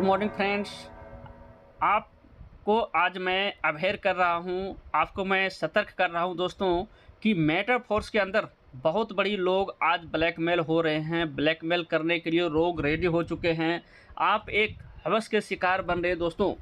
Morning friends, आपको आज मैं अवेयर कर रहा हूँ, आपको मैं सतर्क कर रहा हूँ दोस्तों कि मेटाफोर्स के अंदर बहुत बड़ी लोग आज ब्लैकमेल हो रहे हैं। ब्लैकमेल करने के लिए लोग रेडी हो चुके हैं। आप एक हवस के शिकार बन रहे हैं दोस्तों।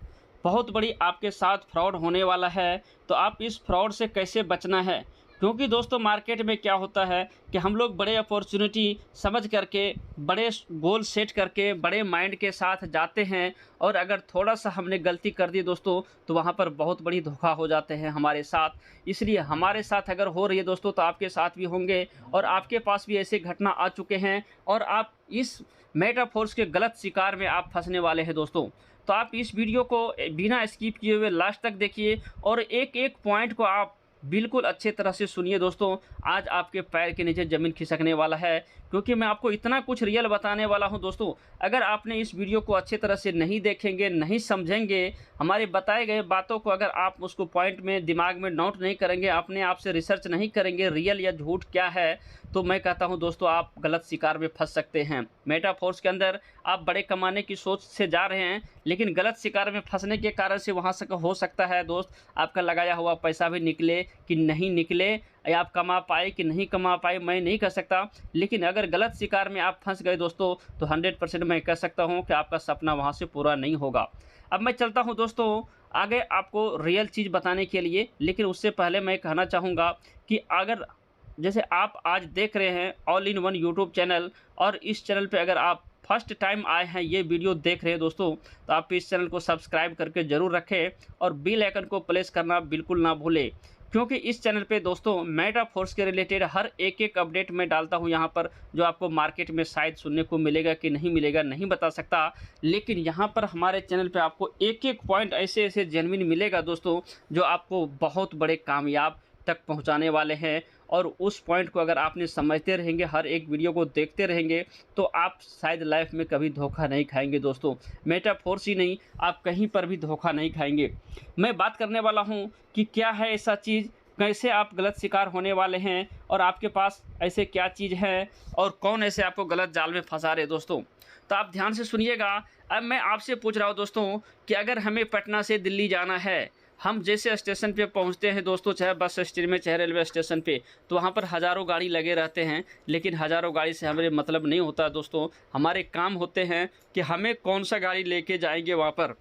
बहुत बड़ी आपके साथ फ्रॉड होने वाला है, तो आप इस फ्रॉड से कैसे बचना है। क्योंकि दोस्तों मार्केट में क्या होता है कि हम लोग बड़े अपॉर्चुनिटी समझ करके, बड़े गोल सेट करके, बड़े माइंड के साथ जाते हैं, और अगर थोड़ा सा हमने गलती कर दी दोस्तों तो वहाँ पर बहुत बड़ी धोखा हो जाते हैं हमारे साथ। इसलिए हमारे साथ अगर हो रही है दोस्तों तो आपके साथ भी होंगे, और आपके पास भी ऐसे घटना आ चुके हैं, और आप इस मेटाफोर्स के गलत शिकार में आप फंसने वाले हैं दोस्तों। तो आप इस वीडियो को बिना स्किप किए हुए लास्ट तक देखिए, और एक एक पॉइंट को आप बिल्कुल अच्छे तरह से सुनिए दोस्तों। आज आपके पैर के नीचे ज़मीन खिसकने वाला है, क्योंकि मैं आपको इतना कुछ रियल बताने वाला हूं दोस्तों। अगर आपने इस वीडियो को अच्छे तरह से नहीं देखेंगे, नहीं समझेंगे, हमारे बताए गए बातों को अगर आप उसको पॉइंट में दिमाग में नोट नहीं करेंगे, अपने आप से रिसर्च नहीं करेंगे रियल या झूठ क्या है, तो मैं कहता हूं दोस्तों आप गलत शिकार में फंस सकते हैं। मेटाफोर्स के अंदर आप बड़े कमाने की सोच से जा रहे हैं, लेकिन गलत शिकार में फंसने के कारण से वहां से हो सकता है दोस्त आपका लगाया हुआ पैसा भी निकले कि नहीं निकले, या आप कमा पाए कि नहीं कमा पाए, मैं नहीं कह सकता। लेकिन अगर गलत शिकार में आप फंस गए दोस्तों तो 100% मैं कह सकता हूं कि आपका सपना वहां से पूरा नहीं होगा। अब मैं चलता हूं दोस्तों आगे आपको रियल चीज़ बताने के लिए, लेकिन उससे पहले मैं कहना चाहूँगा कि अगर जैसे आप आज देख रहे हैं all in one YouTube channel, और इस चैनल पे अगर आप फर्स्ट टाइम आए हैं, ये वीडियो देख रहे हैं दोस्तों, तो आप इस चैनल को सब्सक्राइब करके ज़रूर रखें, और बेल आइकन को प्रेस करना बिल्कुल ना भूलें। क्योंकि इस चैनल पे दोस्तों मेटाफोर्स के रिलेटेड हर एक अपडेट मैं डालता हूँ यहाँ पर, जो आपको मार्केट में शायद सुनने को मिलेगा कि नहीं मिलेगा नहीं बता सकता, लेकिन यहाँ पर हमारे चैनल पे आपको एक एक पॉइंट ऐसे ऐसे जेन्युइन मिलेगा दोस्तों, जो आपको बहुत बड़े कामयाब तक पहुंचाने वाले हैं। और उस पॉइंट को अगर आपने समझते रहेंगे, हर एक वीडियो को देखते रहेंगे, तो आप शायद लाइफ में कभी धोखा नहीं खाएंगे दोस्तों। मेटाफोर्स ही नहीं, आप कहीं पर भी धोखा नहीं खाएंगे। मैं बात करने वाला हूं कि क्या है ऐसा चीज़, कैसे आप गलत शिकार होने वाले हैं, और आपके पास ऐसे क्या चीज़ है, और कौन ऐसे आपको गलत जाल में फंसा रहे दोस्तों। तो आप ध्यान से सुनिएगा। अब मैं आपसे पूछ रहा हूँ दोस्तों कि अगर हमें पटना से दिल्ली जाना है, हम जैसे स्टेशन पे पहुंचते हैं दोस्तों, चाहे बस स्टैंड में चाहे रेलवे स्टेशन पे, तो वहाँ पर हज़ारों गाड़ी लगे रहते हैं, लेकिन हज़ारों गाड़ी से हमें मतलब नहीं होता दोस्तों। हमारे काम होते हैं कि हमें कौन सा गाड़ी लेके जाएंगे वहाँ पर,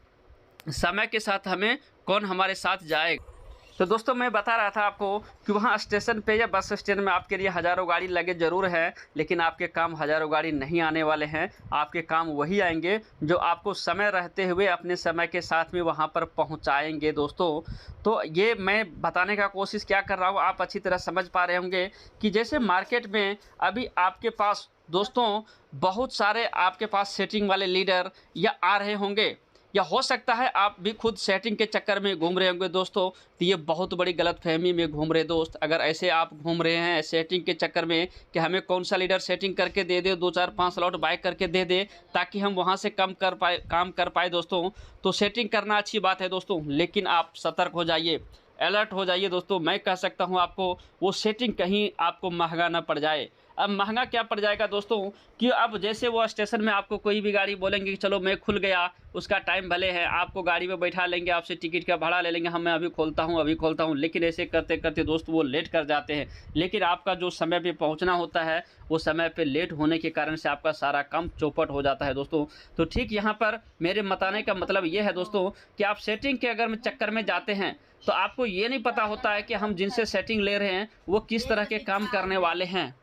समय के साथ हमें कौन हमारे साथ जाएगा। तो दोस्तों मैं बता रहा था आपको कि वहाँ स्टेशन पे या बस स्टैंड में आपके लिए हज़ारों गाड़ी लगे ज़रूर है, लेकिन आपके काम हज़ारों गाड़ी नहीं आने वाले हैं। आपके काम वही आएंगे जो आपको समय रहते हुए अपने समय के साथ में वहाँ पर पहुँचाएंगे दोस्तों। तो ये मैं बताने का कोशिश क्या कर रहा हूँ, आप अच्छी तरह समझ पा रहे होंगे कि जैसे मार्केट में अभी आपके पास दोस्तों बहुत सारे आपके पास सेटिंग वाले लीडर या आ रहे होंगे, या हो सकता है आप भी खुद सेटिंग के चक्कर में घूम रहे होंगे दोस्तों। तो ये बहुत बड़ी गलतफहमी में घूम रहे दोस्त। अगर ऐसे आप घूम रहे हैं सेटिंग के चक्कर में कि हमें कौन सा लीडर सेटिंग करके दे दे, 2-4-5 लॉट बाय करके दे दे ताकि हम वहाँ से काम कर पाए दोस्तों, तो सेटिंग करना अच्छी बात है दोस्तों, लेकिन आप सतर्क हो जाइए, अलर्ट हो जाइए दोस्तों। मैं कह सकता हूँ आपको वो सेटिंग कहीं आपको महंगा ना पड़ जाए। अब महंगा क्या पड़ जाएगा दोस्तों कि अब जैसे वो स्टेशन में आपको कोई भी गाड़ी बोलेंगे कि चलो मैं खुल गया, उसका टाइम भले है, आपको गाड़ी में बैठा लेंगे, आपसे टिकट का भाड़ा ले लेंगे, हम मैं अभी खोलता हूँ, लेकिन ऐसे करते करते दोस्त वो लेट कर जाते हैं। लेकिन आपका जो समय पे पहुंचना होता है वो समय पे लेट होने के कारण से आपका सारा काम चौपट हो जाता है दोस्तों। तो ठीक यहाँ पर मेरे बताने का मतलब ये है दोस्तों कि आप सेटिंग के अगर चक्कर में जाते हैं तो आपको ये नहीं पता होता है कि हम जिनसे सेटिंग ले रहे हैं वो किस तरह के काम करने वाले हैं।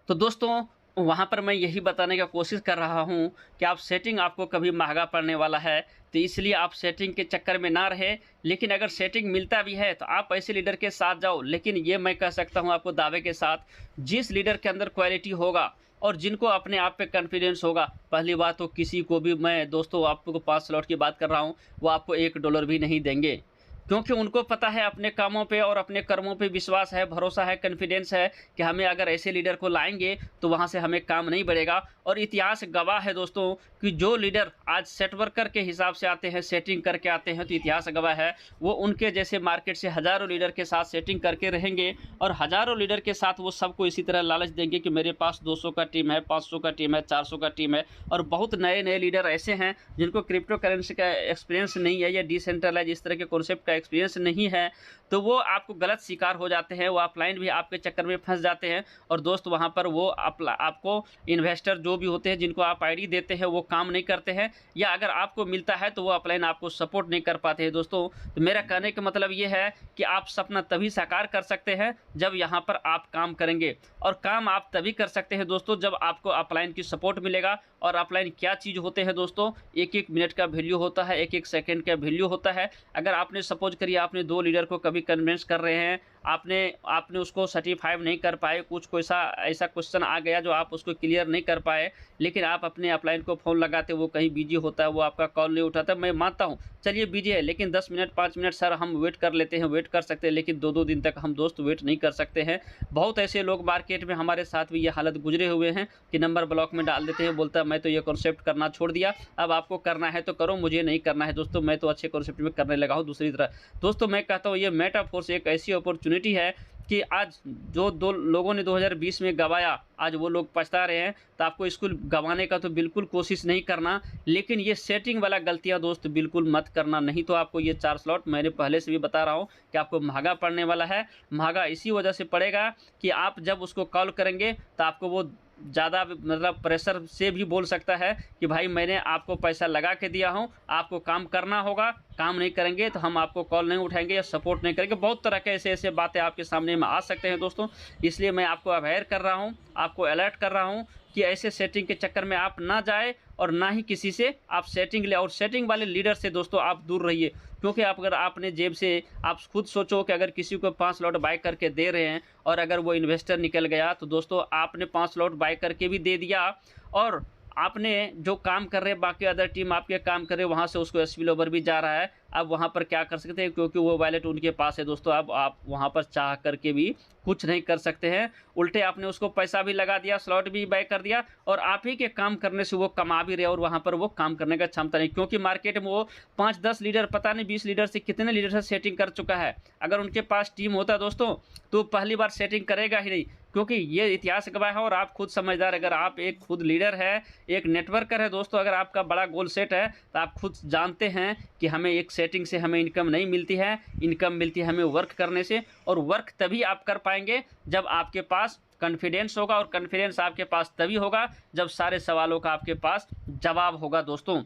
तो दोस्तों वहाँ पर मैं यही बताने का कोशिश कर रहा हूँ कि आप सेटिंग आपको कभी महंगा पड़ने वाला है, तो इसलिए आप सेटिंग के चक्कर में ना रहे। लेकिन अगर सेटिंग मिलता भी है तो आप ऐसे लीडर के साथ जाओ, लेकिन ये मैं कह सकता हूँ आपको दावे के साथ, जिस लीडर के अंदर क्वालिटी होगा और जिनको अपने आप पे कॉन्फिडेंस होगा। पहली बात तो किसी को भी, मैं दोस्तों आपको 5 स्लॉट की बात कर रहा हूँ, वो आपको $1 भी नहीं देंगे। क्योंकि उनको पता है अपने कामों पे और अपने कर्मों पे विश्वास है, भरोसा है, कॉन्फिडेंस है कि हमें अगर ऐसे लीडर को लाएँगे तो वहाँ से हमें काम नहीं बढ़ेगा। और इतिहास गवाह है दोस्तों कि जो लीडर आज सेट वर्कर के हिसाब से आते हैं, सेटिंग करके आते हैं, तो इतिहास गवाह है वो उनके जैसे मार्केट से हज़ारों लीडर के साथ सेटिंग करके रहेंगे और हज़ारों लीडर के साथ वो सबको इसी तरह लालच देंगे कि मेरे पास 200 का टीम है, 500 का टीम है, 400 का टीम है। और बहुत नए-नए लीडर ऐसे हैं जिनको क्रिप्टो करेंसी का एक्सपीरियंस नहीं है या डिसेंट्रलाइज़ इस तरह के कॉन्सेप्ट का एक्सपीरियंस नहीं है, तो वो आपको गलत शिकार हो जाते हैं, वो ऑफलाइन भी आपके चक्कर में फँस जाते हैं। और दोस्त वहाँ पर वो आपको इन्वेस्टर जो भी होते हैं जिनको आप आईडी देते हैं वो काम नहीं करते हैं, या अगर आपको मिलता है तो वो ऑफलाइन आपको सपोर्ट नहीं कर पाते हैं दोस्तों। तो मेरा कहने का मतलब ये है कि आप सपना तभी साकार कर सकते हैं जब यहाँ पर आप काम करेंगे, और काम आप तभी कर सकते हैं दोस्तों जब आपको ऑफलाइन की सपोर्ट मिलेगा। और ऑफलाइन क्या चीज़ होते हैं दोस्तों, एक एक मिनट का वैल्यू होता है, एक एक सेकंड का वैल्यू होता है। अगर आपने सपोज करिए आपने 2 लीडर को कभी कन्विंस कर रहे हैं, आपने आपने उसको सर्टिफाई नहीं कर पाए, कुछ कोई ऐसा क्वेश्चन आ गया जो आप उसको क्लियर नहीं कर पाए, लेकिन आप अपने अपलाइन को फ़ोन लगाते, वो कहीं बिजी होता है, वो आपका कॉल नहीं उठाता। मैं मानता हूँ चलिए बिजी है, लेकिन 10 मिनट 5 मिनट सर हम वेट कर लेते हैं, वेट कर सकते हैं, लेकिन 2-2 दिन तक हम दोस्त वेट नहीं कर सकते हैं। बहुत ऐसे लोग मार्केट में हमारे साथ भी ये हालत गुजरे हुए हैं कि नंबर ब्लॉक में डाल देते हैं, बोलता है मैं तो ये कॉन्सेप्ट करना छोड़ दिया, अब आपको करना है तो करो, मुझे नहीं करना है दोस्तों, मैं तो अच्छे कॉन्सेप्ट में करने लगा हूँ दूसरी तरह। दोस्तों मैं कहता हूँ ये मेटाफोर्स एक ऐसी अपॉर्चुनिटी है कि आज जो 2 लोगों ने 2020 में गँवाया, आज वो लोग पछता रहे हैं, तो आपको इसको गँवाने का तो बिल्कुल कोशिश नहीं करना। लेकिन ये सेटिंग वाला गलतियाँ दोस्त बिल्कुल मत करना, नहीं तो आपको ये 4 स्लॉट मैंने पहले से भी बता रहा हूँ कि आपको महँगा पड़ने वाला है। महँगा इसी वजह से पड़ेगा कि आप जब उसको कॉल करेंगे तो आपको वो ज़्यादा मतलब प्रेशर से भी बोल सकता है कि भाई मैंने आपको पैसा लगा के दिया हूँ, आपको काम करना होगा, काम नहीं करेंगे तो हम आपको कॉल नहीं उठाएंगे या सपोर्ट नहीं करेंगे। बहुत तरह के ऐसे बातें आपके सामने में आ सकते हैं दोस्तों, इसलिए मैं आपको अवेयर कर रहा हूँ, आपको अलर्ट कर रहा हूँ कि ऐसे सेटिंग के चक्कर में आप ना जाए और ना ही किसी से आप सेटिंग ले, और सेटिंग वाले लीडर से दोस्तों आप दूर रहिए। क्योंकि आप अगर आपने जेब से आप खुद सोचो कि अगर किसी को 5 लॉट बाय करके दे रहे हैं और अगर वो इन्वेस्टर निकल गया तो दोस्तों आपने 5 लॉट बाय करके भी दे दिया, और आपने जो काम कर रहे बाकी अदर टीम आपके काम कर रहे वहाँ से उसको स्पिल ओवर भी जा रहा है। अब वहाँ पर क्या कर सकते हैं, क्योंकि वो वैलेट उनके पास है दोस्तों, अब आप वहाँ पर चाह करके भी कुछ नहीं कर सकते हैं। उल्टे आपने उसको पैसा भी लगा दिया, स्लॉट भी बाय कर दिया, और आप ही के काम करने से वो कमा भी रहे और वहाँ पर वो काम करने का क्षमता नहीं, क्योंकि मार्केट में वो 5-10 लीडर पता नहीं 20 लीडर से कितने लीडर से सेटिंग कर चुका है। अगर उनके पास टीम होता दोस्तों तो पहली बार सेटिंग करेगा ही नहीं, क्योंकि ये इतिहास गवाह है। और आप खुद समझदार, अगर आप एक खुद लीडर है, एक नेटवर्कर है दोस्तों, अगर आपका बड़ा गोल सेट है तो आप खुद जानते हैं कि हमें एक सेटिंग से हमें इनकम नहीं मिलती है, इनकम मिलती है हमें वर्क करने से। और वर्क तभी आप कर पाएंगे जब आपके पास कॉन्फिडेंस होगा, और कॉन्फिडेंस आपके पास तभी होगा जब सारे सवालों का आपके पास जवाब होगा दोस्तों।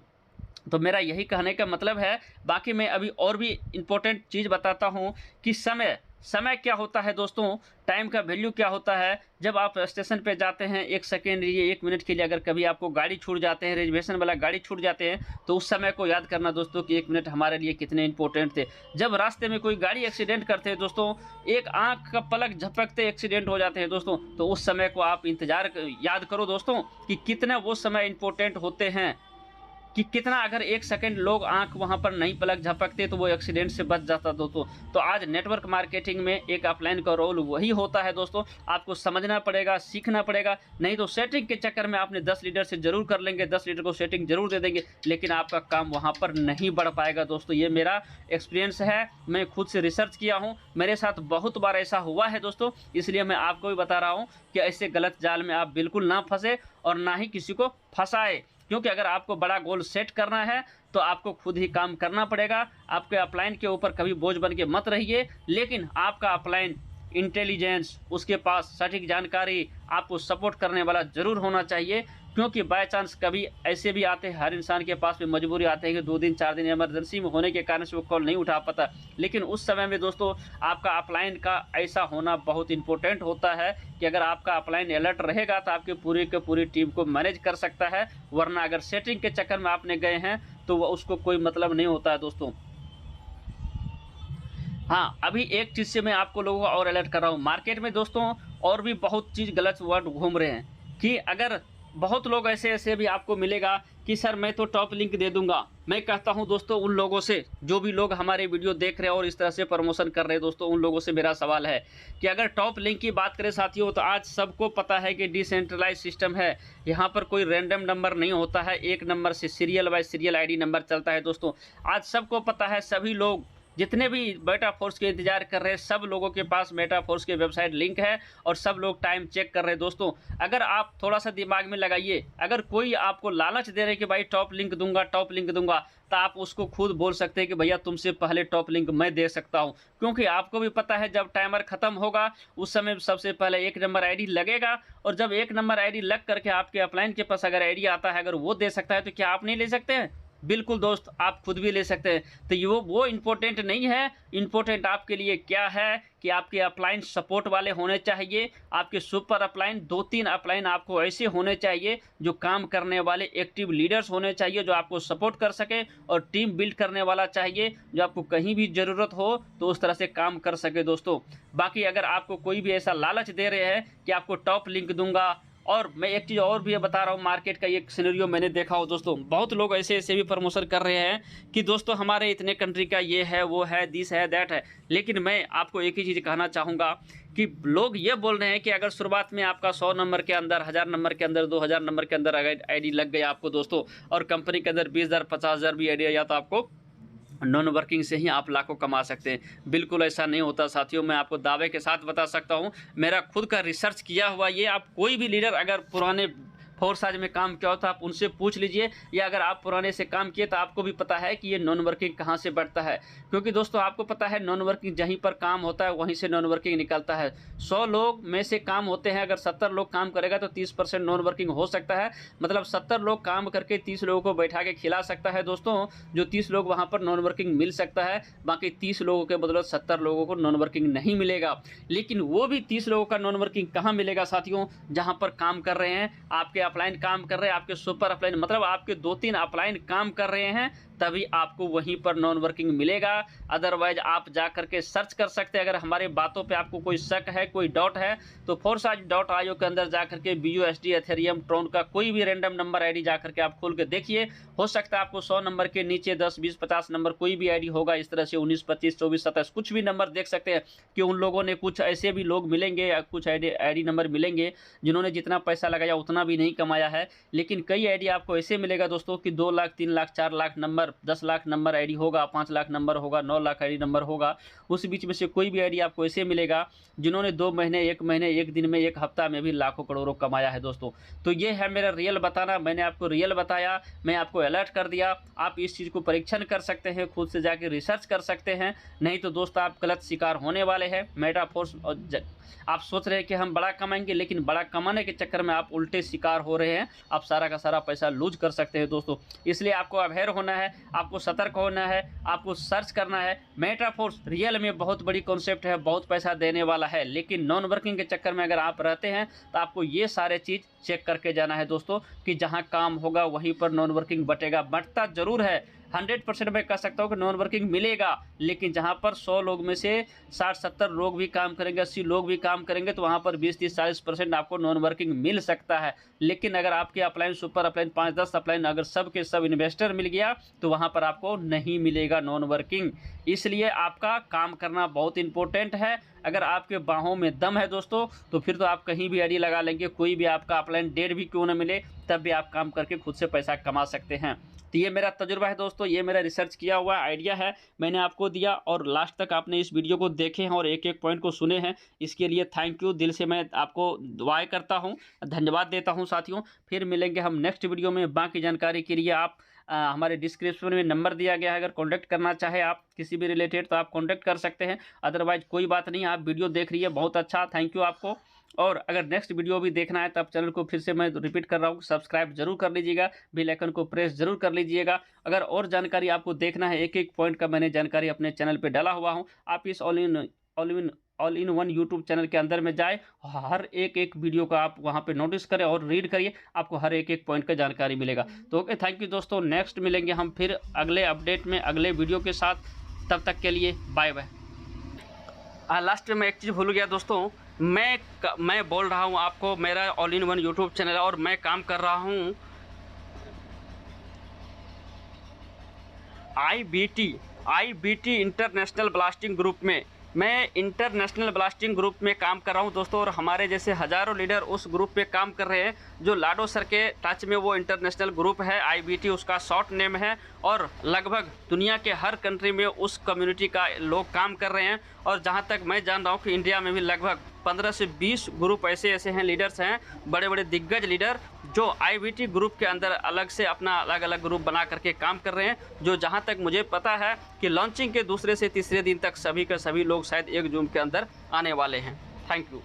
तो मेरा यही कहने का मतलब है। बाकी मैं अभी और भी इम्पोर्टेंट चीज़ बताता हूँ कि समय क्या होता है दोस्तों, टाइम का वैल्यू क्या होता है। जब आप स्टेशन पे जाते हैं 1 सेकेंड लिए 1 मिनट के लिए अगर कभी आपको गाड़ी छूट जाते हैं, रिजर्वेशन वाला गाड़ी छूट जाते हैं, तो उस समय को याद करना दोस्तों कि 1 मिनट हमारे लिए कितने इंपॉर्टेंट थे। जब रास्ते में कोई गाड़ी एक्सीडेंट करते हैं दोस्तों, एक आँख का पलक झपकते एक्सीडेंट हो जाते हैं दोस्तों, तो उस समय को आप याद करो दोस्तों कि कितना वो समय इंपॉर्टेंट होते हैं, कि कितना अगर 1 सेकंड लोग आंख वहां पर नहीं पलक झपकते तो वो एक्सीडेंट से बच जाता दोस्तों। तो आज नेटवर्क मार्केटिंग में एक ऑफलाइन का रोल वही होता है दोस्तों। आपको समझना पड़ेगा, सीखना पड़ेगा, नहीं तो सेटिंग के चक्कर में आपने 10 लीडर से जरूर कर लेंगे, 10 लीडर को सेटिंग जरूर दे देंगे, लेकिन आपका काम वहां पर नहीं बढ़ पाएगा दोस्तों। ये मेरा एक्सपीरियंस है, मैं खुद से रिसर्च किया हूँ, मेरे साथ बहुत बार ऐसा हुआ है दोस्तों, इसलिए मैं आपको भी बता रहा हूँ कि ऐसे गलत जाल में आप बिल्कुल ना फंसे और ना ही किसी को फंसाए। क्योंकि अगर आपको बड़ा गोल सेट करना है तो आपको खुद ही काम करना पड़ेगा। आपके अपलाइन के ऊपर कभी बोझ बन के मत रहिए, लेकिन आपका अपलाइन इंटेलिजेंस, उसके पास सटीक जानकारी, आपको सपोर्ट करने वाला ज़रूर होना चाहिए। क्योंकि बाय चांस कभी ऐसे भी आते हैं, हर इंसान के पास में मजबूरी आते हैं कि 2 दिन 4 दिन इमरजेंसी में होने के कारण से वो कॉल नहीं उठा पाता। लेकिन उस समय में दोस्तों आपका अपलाइन का ऐसा होना बहुत इंपॉर्टेंट होता है कि अगर आपका अपलाइन अलर्ट रहेगा तो आपके पूरी के पूरी टीम को मैनेज कर सकता है। वरना अगर सेटिंग के चक्कर में आपने गए हैं तो वह उसको कोई मतलब नहीं होता है दोस्तों। हाँ, अभी एक चीज़ से मैं आपको लोगों को और अलर्ट कर रहा हूँ। मार्केट में दोस्तों और भी बहुत चीज़ गलत वर्ड घूम रहे हैं कि अगर बहुत लोग ऐसे भी आपको मिलेगा कि सर मैं तो टॉप लिंक दे दूंगा। मैं कहता हूं दोस्तों उन लोगों से, जो भी लोग हमारे वीडियो देख रहे हैं और इस तरह से प्रमोशन कर रहे हैं, दोस्तों उन लोगों से मेरा सवाल है कि अगर टॉप लिंक की बात करें साथियों, तो आज सबको पता है कि डिसेंट्रलाइज सिस्टम है। यहाँ पर कोई रैंडम नंबर नहीं होता है, एक नंबर से serial bye serial ID number चलता है। दोस्तों आज सबको पता है, सभी लोग जितने भी मेटाफोर्स के इंतजार कर रहे हैं, सब लोगों के पास मेटाफोर्स के वेबसाइट लिंक है और सब लोग टाइम चेक कर रहे हैं। दोस्तों अगर आप थोड़ा सा दिमाग में लगाइए, अगर कोई आपको लालच दे रहे कि भाई टॉप लिंक दूंगा, टॉप लिंक दूंगा, तो आप उसको खुद बोल सकते हैं कि भैया तुमसे पहले टॉप लिंक मैं दे सकता हूं, क्योंकि आपको भी पता है जब टाइमर खत्म होगा उस समय सबसे पहले एक नंबर आईडी लगेगा, और जब एक नंबर आईडी लग करके आपके अपलाइन के पास अगर आईडी आता है, अगर वो दे सकता है तो क्या आप नहीं ले सकते हैं? बिल्कुल दोस्त, आप खुद भी ले सकते हैं। तो वो इम्पोर्टेंट नहीं है, इम्पोर्टेंट आपके लिए क्या है कि आपके अपलाइन सपोर्ट वाले होने चाहिए। आपके सुपर अपलाइन 2-3 अपलाइन आपको ऐसे होने चाहिए जो काम करने वाले एक्टिव लीडर्स होने चाहिए, जो आपको सपोर्ट कर सके, और टीम बिल्ड करने वाला चाहिए जो आपको कहीं भी ज़रूरत हो तो उस तरह से काम कर सके। दोस्तों बाकी अगर आपको कोई भी ऐसा लालच दे रहे हैं कि आपको टॉप लिंक दूंगा, और मैं एक चीज़ और भी बता रहा हूँ, मार्केट का एक सिनेरियो मैंने देखा हो दोस्तों, बहुत लोग ऐसे भी प्रमोशन कर रहे हैं कि दोस्तों हमारे इतने कंट्री का ये है, वो है, दिस है, दैट है। लेकिन मैं आपको एक ही चीज़ कहना चाहूँगा कि लोग ये बोल रहे हैं कि अगर शुरुआत में आपका 100 नंबर के अंदर, 1000 नंबर के अंदर, 2000 नंबर के अंदर अगर आईडी लग गया आपको दोस्तों, और कंपनी के अंदर 20,000 50,000 भी आईडी आया, तो आपको नॉन वर्किंग से ही आप लाखों कमा सकते हैं। बिल्कुल ऐसा नहीं होता साथियों, मैं आपको दावे के साथ बता सकता हूं, मेरा खुद का रिसर्च किया हुआ ये। आप कोई भी लीडर अगर पुराने फोर्स आज में काम किया हो तो आप उनसे पूछ लीजिए, या अगर आप पुराने से काम किए तो आपको भी पता है कि ये नॉन वर्किंग कहाँ से बढ़ता है। क्योंकि दोस्तों आपको पता है नॉन वर्किंग जहीं पर काम होता है वहीं से नॉन वर्किंग निकलता है। 100 लोग में से काम होते हैं, अगर 70 लोग काम करेगा तो 30% नॉन वर्किंग हो सकता है। मतलब 70 लोग काम करके 30 लोगों को बैठा के खिला सकता है दोस्तों, जो 30 लोग वहाँ पर नॉन वर्किंग मिल सकता है। बाकी 30 लोगों के बदौलत 70 लोगों को नॉन वर्किंग नहीं मिलेगा। लेकिन वो भी 30 लोगों का नॉन वर्किंग कहाँ मिलेगा साथियों? जहाँ पर काम कर रहे हैं, आपके अपलाइन काम कर रहे हैं, आपके सुपर अपलाइन, मतलब आपके 2-3 अपलाइन काम कर रहे हैं, तभी आपको वहीं पर नॉन वर्किंग मिलेगा। अदरवाइज आप जा करके सर्च कर सकते हैं। अगर हमारे बातों पे आपको कोई शक है, कोई डाउट है, तो force.io के अंदर जा करके BUSD, एथेरियम, ट्रोन का कोई भी रैंडम नंबर आईडी जा करके आप खोल के देखिए। हो सकता है आपको 100 नंबर के नीचे 10, 20, 50 नंबर कोई भी आईडी होगा, इस तरह से 19, 25, 24, 27 कुछ भी नंबर देख सकते हैं कि उन लोगों ने, कुछ ऐसे भी लोग मिलेंगे, कुछ आईडी नंबर मिलेंगे जिन्होंने जितना पैसा लगाया उतना भी नहीं कमाया है। लेकिन कई आईडी आपको ऐसे मिलेगा दोस्तों कि 2 lakh, 3 lakh, 4 lakh number, 10 lakh number ID होगा, 5 लाख नंबर होगा, 9 लाख आईडी नंबर होगा। उस बीच में से कोई भी आईडी आपको ऐसे मिलेगा जिन्होंने 2 महीने, 1 महीने, 1 दिन में, 1 हफ्ता में भी लाखों करोड़ों कमाया है दोस्तों। तो ये है मेरा रियल बताना, मैंने आपको रियल बताया, मैं आपको अलर्ट कर दिया। आप इस चीज़ को परीक्षण कर सकते हैं, खुद से जाके रिसर्च कर सकते हैं, नहीं तो दोस्त आप गलत शिकार होने वाले हैं। मेटाफोर्स आप सोच रहे हैं कि हम बड़ा कमाएंगे, लेकिन बड़ा कमाने के चक्कर में आप उल्टे शिकार हो रहे हैं, आप सारा का सारा पैसा लूज कर सकते हैं दोस्तों। इसलिए आपको अवेयर होना है, आपको सतर्क होना है, आपको सर्च करना है। मेटाफोर्स रियल में बहुत बड़ी कॉन्सेप्ट है, बहुत पैसा देने वाला है, लेकिन नॉन वर्किंग के चक्कर में अगर आप रहते हैं तो आपको ये सारे चीज़ चेक करके जाना है दोस्तों, कि जहां काम होगा वहीं पर नॉन वर्किंग बटेगा। बटता जरूर है, 100% मैं कह सकता हूँ कि नॉन वर्किंग मिलेगा, लेकिन जहाँ पर 100 लोग में से 60-70 लोग भी काम करेंगे, 80 लोग भी काम करेंगे, तो वहाँ पर 20-30-40% आपको नॉन वर्किंग मिल सकता है। लेकिन अगर आपके अपलाइन, सुपर अपलाइन, 5-10 अपलाइन अगर सब के सब इन्वेस्टर मिल गया तो वहाँ पर आपको नहीं मिलेगा नॉन वर्किंग। इसलिए आपका काम करना बहुत इंपॉर्टेंट है। अगर आपके बाहों में दम है दोस्तों, तो फिर तो आप कहीं भी आईडी लगा लेंगे, कोई भी आपका अपलाइन डेढ़ भी क्यों न मिले, तब भी आप काम करके खुद से पैसा कमा सकते हैं। तो ये मेरा तजुर्बा है दोस्तों, ये मेरा रिसर्च किया हुआ आइडिया है, मैंने आपको दिया, और लास्ट तक आपने इस वीडियो को देखे हैं और एक एक पॉइंट को सुने हैं, इसके लिए थैंक यू, दिल से मैं आपको दुआएं करता हूं, धन्यवाद देता हूं साथियों। फिर मिलेंगे हम नेक्स्ट वीडियो में। बाकी जानकारी के लिए आप हमारे डिस्क्रिप्शन में नंबर दिया गया है, अगर कॉन्टैक्ट करना चाहे आप किसी भी रिलेटेड तो आप कॉन्टैक्ट कर सकते हैं। अदरवाइज कोई बात नहीं, आप वीडियो देख रही है, बहुत अच्छा, थैंक यू आपको। और अगर नेक्स्ट वीडियो भी देखना है तब चैनल को फिर से मैं रिपीट कर रहा हूँ, सब्सक्राइब जरूर कर लीजिएगा, बेल आइकन को प्रेस जरूर कर लीजिएगा। अगर और जानकारी आपको देखना है, एक एक पॉइंट का मैंने जानकारी अपने चैनल पे डाला हुआ हूँ, आप इस all in one YouTube channel के अंदर में जाए, हर एक वीडियो का आप वहाँ पे नोटिस करें और रीड करिए, आपको हर एक पॉइंट का जानकारी मिलेगा। तो ओके, थैंक यू दोस्तों, नेक्स्ट मिलेंगे हम फिर अगले अपडेट में, अगले वीडियो के साथ। तब तक के लिए बाय बाय। लास्ट में मैं एक चीज़ भूल गया दोस्तों, मैं बोल रहा हूँ आपको, मेरा all in one YouTube channel है और मैं काम कर रहा हूँ आईबीटी इंटरनेशनल ब्लास्टिंग ग्रुप में। मैं इंटरनेशनल ब्लास्टिंग ग्रुप में काम कर रहा हूं दोस्तों, और हमारे जैसे हज़ारों लीडर उस ग्रुप पे काम कर रहे हैं। जो लाडो सर के टच में वो इंटरनेशनल ग्रुप है, आईबीटी उसका शॉर्ट नेम है, और लगभग दुनिया के हर कंट्री में उस कम्युनिटी का लोग काम कर रहे हैं। और जहां तक मैं जान रहा हूं कि इंडिया में भी लगभग 15 से 20 ग्रुप ऐसे हैं, लीडर्स हैं, बड़े बड़े दिग्गज लीडर, जो आईबीटी ग्रुप के अंदर अलग से अपना अलग अलग ग्रुप बना करके काम कर रहे हैं। जो जहां तक मुझे पता है कि लॉन्चिंग के दूसरे से तीसरे दिन तक सभी के सभी लोग शायद 1 जून के अंदर आने वाले हैं। Thank you.